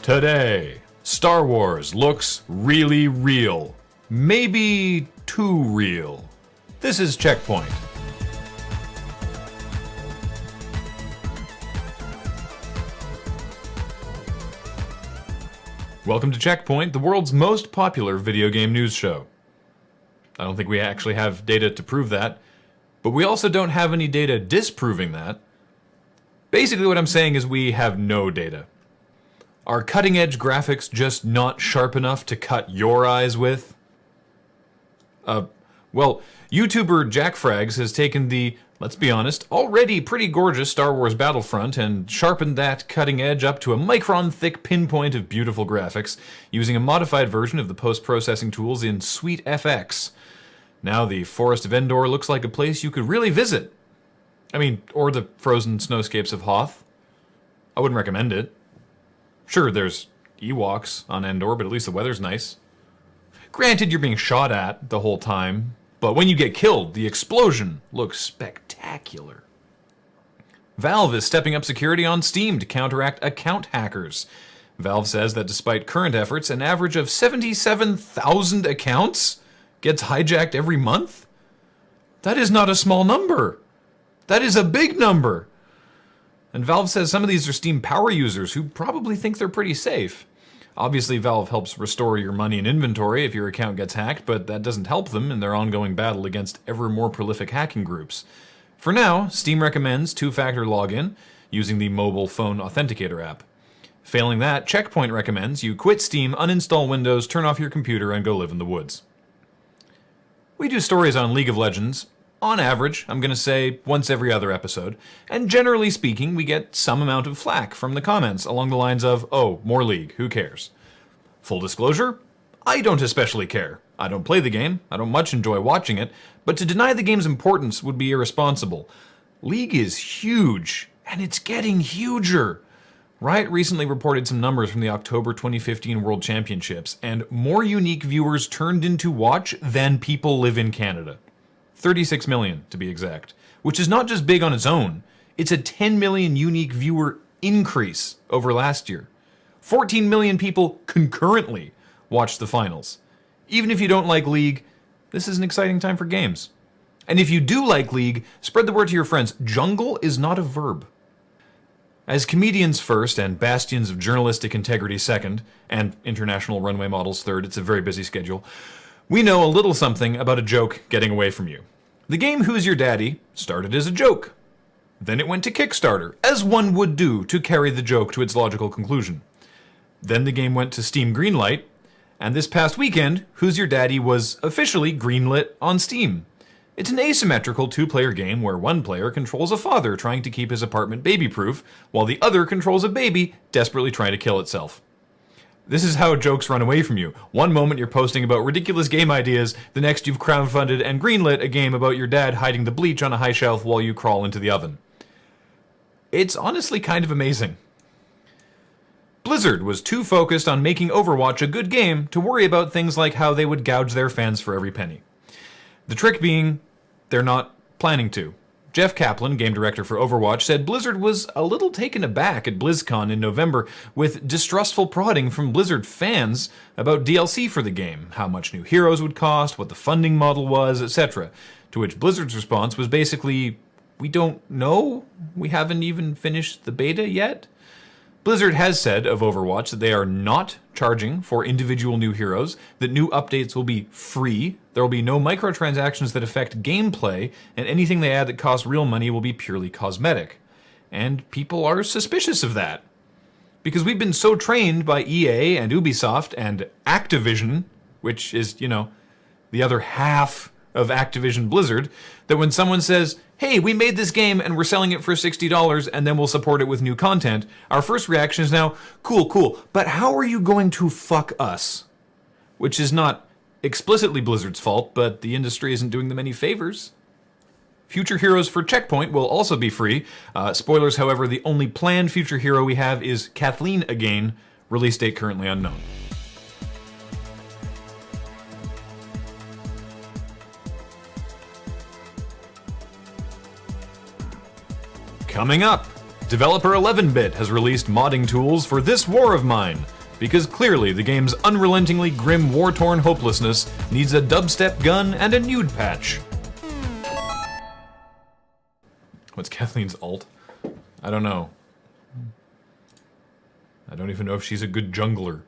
Today, Star Wars looks really real. Maybe too real. This is CheckPoint. Welcome to CheckPoint, the world's most popular video game news show. I don't think we actually have data to prove that, but we also don't have any data disproving that. Basically what I'm saying is we have no data. Are cutting-edge graphics just not sharp enough to cut your eyes with? Well, YouTuber JackFrags has taken the, let's be honest, already pretty gorgeous Star Wars Battlefront and sharpened that cutting edge up to a micron-thick pinpoint of beautiful graphics using a modified version of the post-processing tools in Sweet FX. Now the Forest of Endor looks like a place you could really visit. Or the frozen snowscapes of Hoth. I wouldn't recommend it. Sure, there's Ewoks on Endor, but at least the weather's nice. Granted, you're being shot at the whole time, but when you get killed, the explosion looks spectacular. Valve is stepping up security on Steam to counteract account hackers. Valve says that despite current efforts, an average of 77,000 accounts gets hijacked every month? That is not a small number. That is a big number. And Valve says some of these are Steam power users who probably think they're pretty safe. Obviously, Valve helps restore your money and inventory if your account gets hacked, but that doesn't help them in their ongoing battle against ever more prolific hacking groups. For now, Steam recommends two-factor login using the mobile phone authenticator app. Failing that, CheckPoint recommends you quit Steam, uninstall Windows, turn off your computer, and go live in the woods. We do stories on League of Legends. On average, I'm going to say once every other episode, and generally speaking, we get some amount of flack from the comments along the lines of, oh, more League, who cares? Full disclosure, I don't especially care. I don't play the game, I don't much enjoy watching it, but to deny the game's importance would be irresponsible. League is huge, and it's getting huger. Riot recently reported some numbers from the October 2015 World Championships, and more unique viewers turned in to watch than people live in Canada. 36 million, to be exact, which is not just big on its own, it's a 10 million unique viewer increase over last year. 14 million people concurrently watched the finals. Even if you don't like League, this is an exciting time for games. And if you do like League, spread the word to your friends. Jungle is not a verb. As comedians first and bastions of journalistic integrity second, and international runway models third, it's a very busy schedule, we know a little something about a joke getting away from you. The game Who's Your Daddy started as a joke. Then it went to Kickstarter, as one would do to carry the joke to its logical conclusion. Then the game went to Steam Greenlight, and this past weekend, Who's Your Daddy was officially greenlit on Steam. It's an asymmetrical two-player game where one player controls a father trying to keep his apartment baby-proof, while the other controls a baby desperately trying to kill itself. This is how jokes run away from you. One moment you're posting about ridiculous game ideas, the next you've crowdfunded and greenlit a game about your dad hiding the bleach on a high shelf while you crawl into the oven. It's honestly kind of amazing. Blizzard was too focused on making Overwatch a good game to worry about things like how they would gouge their fans for every penny. The trick being, they're not planning to. Jeff Kaplan, game director for Overwatch, said Blizzard was a little taken aback at BlizzCon in November with distrustful prodding from Blizzard fans about DLC for the game, how much new heroes would cost, what the funding model was, etc. To which Blizzard's response was basically, we don't know, we haven't even finished the beta yet. Blizzard has said of Overwatch that they are not charging for individual new heroes, that new updates will be free, there will be no microtransactions that affect gameplay, and anything they add that costs real money will be purely cosmetic. And people are suspicious of that. Because we've been so trained by EA and Ubisoft and Activision, which is, the other half of Activision Blizzard, that when someone says, hey, we made this game and we're selling it for $60 and then we'll support it with new content, our first reaction is now, cool, but how are you going to fuck us? Which is not explicitly Blizzard's fault, but the industry isn't doing them any favors. Future heroes for CheckPoint will also be free. Spoilers, however, the only planned future hero we have is Kathleen again, release date currently unknown. Coming up, Developer 11-Bit has released modding tools for This War of Mine, because clearly the game's unrelentingly grim war-torn hopelessness needs a dubstep gun and a nude patch. What's Kathleen's alt? I don't know. I don't even know if she's a good jungler.